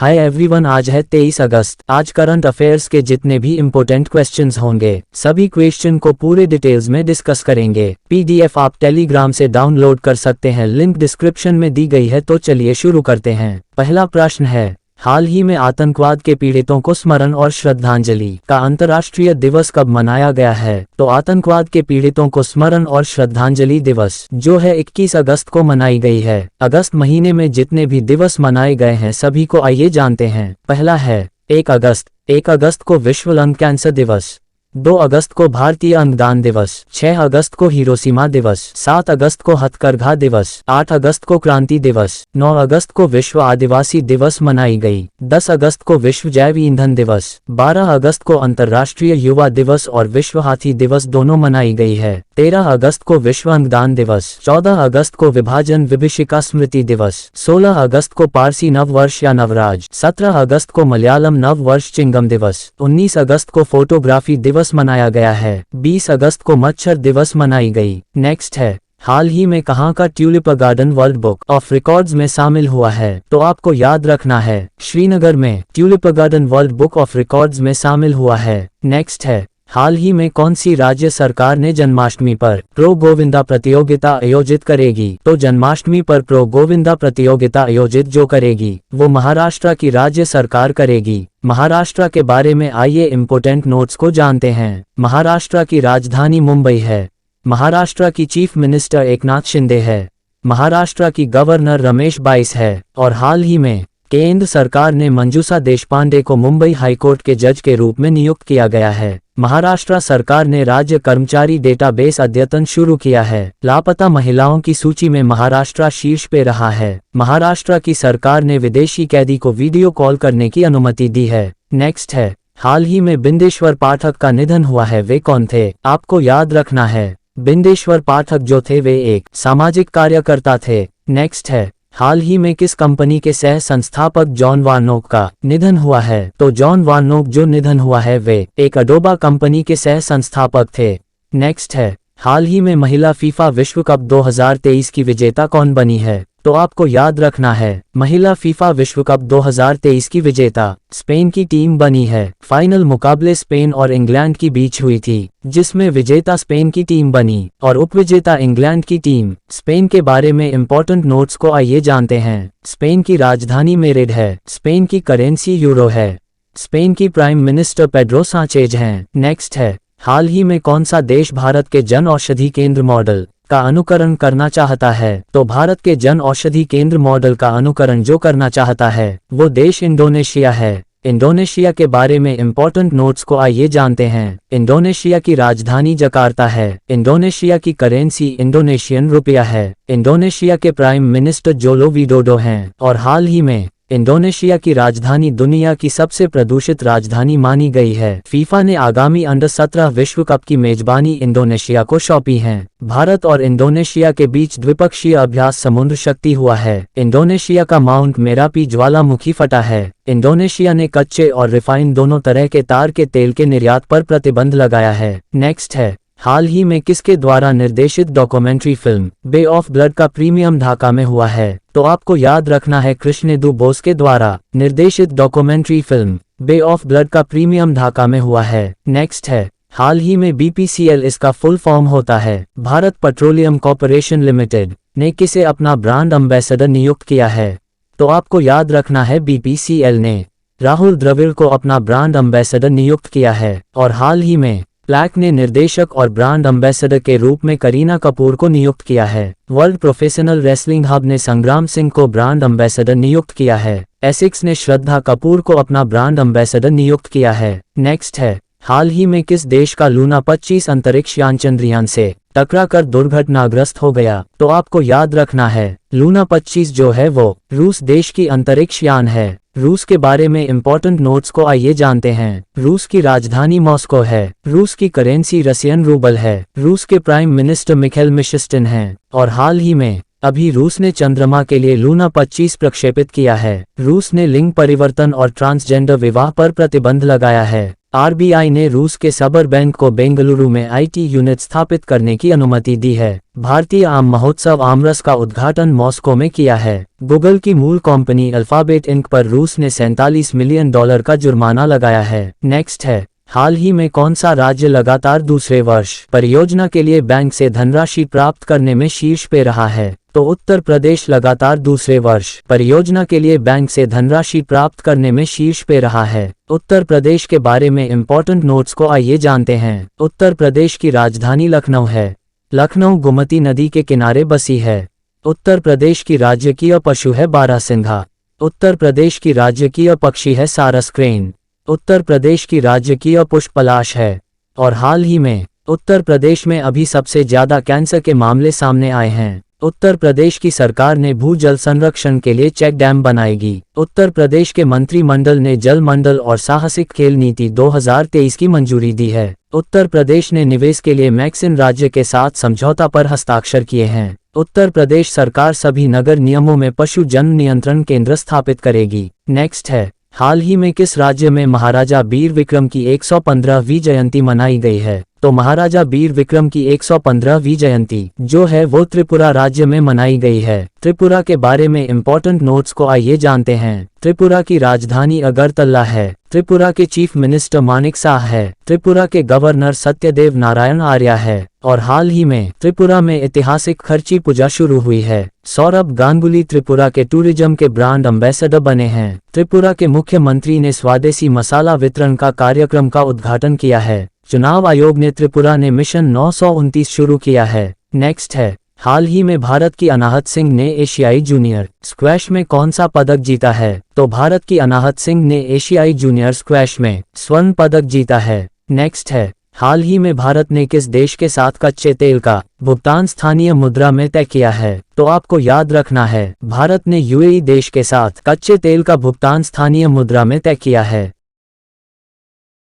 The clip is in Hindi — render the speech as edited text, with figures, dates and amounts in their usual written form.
हाय एवरीवन, आज है 23 अगस्त। आज करंट अफेयर्स के जितने भी इम्पोर्टेंट क्वेश्चंस होंगे सभी क्वेश्चन को पूरे डिटेल्स में डिस्कस करेंगे। पीडीएफ आप टेलीग्राम से डाउनलोड कर सकते हैं, लिंक डिस्क्रिप्शन में दी गई है। तो चलिए शुरू करते हैं। पहला प्रश्न है, हाल ही में आतंकवाद के पीड़ितों को स्मरण और श्रद्धांजलि का अंतर्राष्ट्रीय दिवस कब मनाया गया है? तो आतंकवाद के पीड़ितों को स्मरण और श्रद्धांजलि दिवस जो है 21 अगस्त को मनाई गई है। अगस्त महीने में जितने भी दिवस मनाए गए हैं सभी को आइए जानते हैं। पहला है 1 अगस्त। 1 अगस्त को विश्व लंग कैंसर दिवस, 2 अगस्त को भारतीय अंगदान दिवस, 6 अगस्त को हिरोशिमा दिवस, 7 अगस्त को हथकरघा दिवस, 8 अगस्त को क्रांति दिवस, 9 अगस्त को विश्व आदिवासी दिवस मनाई गई, 10 अगस्त को विश्व जैव ईंधन दिवस, 12 अगस्त को अंतर्राष्ट्रीय युवा दिवस और विश्व हाथी दिवस दोनों मनाई गई है, 13 अगस्त को विश्व अंगदान दिवस, 14 अगस्त को विभाजन विभीषिका स्मृति दिवस, 16 अगस्त को पारसी नव वर्ष या नवराज, 17 अगस्त को मलयालम नव वर्ष चिंगम दिवस, 19 अगस्त को फोटोग्राफी दिवस मनाया गया है, 20 अगस्त को मच्छर दिवस मनाई गई। नेक्स्ट है, हाल ही में कहाँ का tulip garden world book of records में शामिल हुआ है? तो आपको याद रखना है, श्रीनगर में tulip garden world book of records में शामिल हुआ है। नेक्स्ट है, हाल ही में कौन सी राज्य सरकार ने जन्माष्टमी पर प्रो गोविंदा प्रतियोगिता आयोजित करेगी? तो जन्माष्टमी पर प्रो गोविंदा प्रतियोगिता आयोजित जो करेगी वो महाराष्ट्र की राज्य सरकार करेगी। महाराष्ट्र के बारे में आइए इम्पोर्टेंट नोट्स को जानते हैं। महाराष्ट्र की राजधानी मुंबई है। महाराष्ट्र की चीफ मिनिस्टर एकनाथ शिंदे है। महाराष्ट्र की गवर्नर रमेश बाइस है। और हाल ही में केंद्र सरकार ने मंजूषा देशपांडे को मुंबई हाईकोर्ट के जज के रूप में नियुक्त किया गया है। महाराष्ट्र सरकार ने राज्य कर्मचारी डेटाबेस अद्यतन शुरू किया है। लापता महिलाओं की सूची में महाराष्ट्र शीर्ष पे रहा है। महाराष्ट्र की सरकार ने विदेशी कैदी को वीडियो कॉल करने की अनुमति दी है। नेक्स्ट है, हाल ही में बिंदेश्वर पाठक का निधन हुआ है। वे कौन थे? आपको याद रखना है, बिंदेश्वर पाठक जो थे वे एक सामाजिक कार्यकर्ता थे। नेक्स्ट है, हाल ही में किस कंपनी के सह संस्थापक जॉन वार्नोक का निधन हुआ है? तो जॉन वार्नोक जो निधन हुआ है वे एक अडोबा कंपनी के सह संस्थापक थे। नेक्स्ट है, हाल ही में महिला फीफा विश्व कप 2023 की विजेता कौन बनी है? तो आपको याद रखना है, महिला फीफा विश्व कप 2023 की विजेता स्पेन की टीम बनी है। फाइनल मुकाबले स्पेन और इंग्लैंड की बीच हुई थी जिसमें विजेता स्पेन की टीम बनी और उपविजेता इंग्लैंड की टीम। स्पेन के बारे में इम्पोर्टेंट नोट्स को आइए जानते हैं। स्पेन की राजधानी मेड्रिड है। स्पेन की करेंसी यूरो है। स्पेन की प्राइम मिनिस्टर पेड्रो सांचेज हैं। नेक्स्ट है, हाल ही में कौन सा देश भारत के जन औषधि केंद्र मॉडल का अनुकरण करना चाहता है? तो भारत के जन औषधि केंद्र मॉडल का अनुकरण जो करना चाहता है वो देश इंडोनेशिया है। इंडोनेशिया के बारे में इम्पोर्टेंट नोट्स को आइए जानते हैं। इंडोनेशिया की राजधानी जकार्ता है। इंडोनेशिया की करेंसी इंडोनेशियन रुपया है। इंडोनेशिया के प्राइम मिनिस्टर जोको विडोडो हैं। और हाल ही में इंडोनेशिया की राजधानी दुनिया की सबसे प्रदूषित राजधानी मानी गई है। फीफा ने आगामी अंडर 17 विश्व कप की मेजबानी इंडोनेशिया को सौंपी है। भारत और इंडोनेशिया के बीच द्विपक्षीय अभ्यास समुद्र शक्ति हुआ है। इंडोनेशिया का माउंट मेरापी ज्वालामुखी फटा है। इंडोनेशिया ने कच्चे और रिफाइंड दोनों तरह के तार के तेल के निर्यात पर प्रतिबंध लगाया है। नेक्स्ट है, हाल ही में किसके द्वारा निर्देशित documentary film Bay of Blood का प्रीमियम ढाका में हुआ है? तो आपको याद रखना है, कृष्णेदु बोस के द्वारा निर्देशित documentary film Bay of Blood का प्रीमियम ढाका में हुआ है। नेक्स्ट है, हाल ही में BPCL इसका फुल फॉर्म होता है भारत पेट्रोलियम कॉर्पोरेशन लिमिटेड ने किसे अपना ब्रांड एम्बेसडर नियुक्त किया है? तो आपको याद रखना है, BPCL ने राहुल द्रविड़ को अपना ब्रांड एम्बेसडर नियुक्त किया है। और हाल ही में प्लैक ने निर्देशक और ब्रांड एम्बेसडर के रूप में करीना कपूर को नियुक्त किया है। वर्ल्ड प्रोफेशनल रेसलिंग हब ने संग्राम सिंह को ब्रांड एम्बेसडर नियुक्त किया है। एसिक्स ने श्रद्धा कपूर को अपना ब्रांड एम्बेसडर नियुक्त किया है। नेक्स्ट है, हाल ही में किस देश का लूना 25 अंतरिक्ष यान चंद्रयान से टकराकर दुर्घटनाग्रस्त हो गया? तो आपको याद रखना है, लूना 25 जो है वो रूस देश की अंतरिक्ष यान है। रूस के बारे में इम्पोर्टेंट नोट्स को आइए जानते हैं। रूस की राजधानी मॉस्को है। रूस की करेंसी रशियन रूबल है। रूस के प्राइम मिनिस्टर मिखाइल मिशस्टिन हैं। और हाल ही में अभी रूस ने चंद्रमा के लिए लूना 25 प्रक्षेपित किया है। रूस ने लिंग परिवर्तन और ट्रांसजेंडर विवाह पर प्रतिबंध लगाया है। आरबीआई ने रूस के सबर बैंक को बेंगलुरु में आईटी यूनिट स्थापित करने की अनुमति दी है। भारतीय आम महोत्सव आमरस का उद्घाटन मॉस्को में किया है। गूगल की मूल कंपनी अल्फाबेट इंक पर रूस ने $47 मिलियन का जुर्माना लगाया है। नेक्स्ट है, हाल ही में कौन सा राज्य लगातार दूसरे वर्ष परियोजना के लिए बैंक से धनराशि प्राप्त करने में शीर्ष पे रहा है? तो उत्तर प्रदेश लगातार दूसरे वर्ष परियोजना के लिए बैंक से धनराशि प्राप्त करने में शीर्ष पे रहा है। उत्तर प्रदेश के बारे में इंपॉर्टेंट नोट्स को आइए जानते हैं। उत्तर प्रदेश की राजधानी लखनऊ है। लखनऊ गोमती नदी के किनारे बसी है। उत्तर प्रदेश की राजकीय पशु है बारहसिंघा। उत्तर प्रदेश की राजकीय पक्षी है सारस क्रेन। उत्तर प्रदेश की राजकीय पुष्प पलाश है। और हाल ही में उत्तर प्रदेश में अभी सबसे ज्यादा कैंसर के मामले सामने आए हैं। उत्तर प्रदेश की सरकार ने भू जल संरक्षण के लिए चेक डैम बनाएगी। उत्तर प्रदेश के मंत्रिमंडल ने जल मंडल और साहसिक खेल नीति 2023 की मंजूरी दी है। उत्तर प्रदेश ने निवेश के लिए मैक्सिन राज्य के साथ समझौता पर हस्ताक्षर किए हैं। उत्तर प्रदेश सरकार सभी नगर नियमों में पशु जन्म नियंत्रण केंद्र स्थापित करेगी। नेक्स्ट है, हाल ही में किस राज्य में महाराजा वीर विक्रम की 115वीं जयंती मनाई गई है? तो महाराजा वीर विक्रम की 115वीं जयंती जो है वो त्रिपुरा राज्य में मनाई गई है। त्रिपुरा के बारे में इंपॉर्टेंट नोट्स को आइए जानते हैं। त्रिपुरा की राजधानी अगरतला है। त्रिपुरा के चीफ मिनिस्टर मानिक शाह है। त्रिपुरा के गवर्नर सत्यदेव नारायण आर्य है। और हाल ही में त्रिपुरा में ऐतिहासिक खर्ची पूजा शुरू हुई है। सौरभ गांगुली त्रिपुरा के टूरिज्म के ब्रांड एम्बेसडर बने हैं। त्रिपुरा के मुख्यमंत्री ने स्वदेशी मसाला वितरण का कार्यक्रम का उद्घाटन किया है। चुनाव आयोग ने त्रिपुरा ने मिशन 929 शुरू किया है। नेक्स्ट है, हाल ही में भारत की अनाहत सिंह ने एशियाई जूनियर स्क्वैश में कौन सा पदक जीता है? तो भारत की अनाहत सिंह ने एशियाई जूनियर स्क्वैश में स्वर्ण पदक जीता है। नेक्स्ट है, हाल ही में भारत ने किस देश के साथ कच्चे तेल का भुगतान स्थानीय मुद्रा में तय किया है? तो आपको याद रखना है, भारत ने यूएई देश के साथ कच्चे तेल का भुगतान स्थानीय मुद्रा में तय किया है।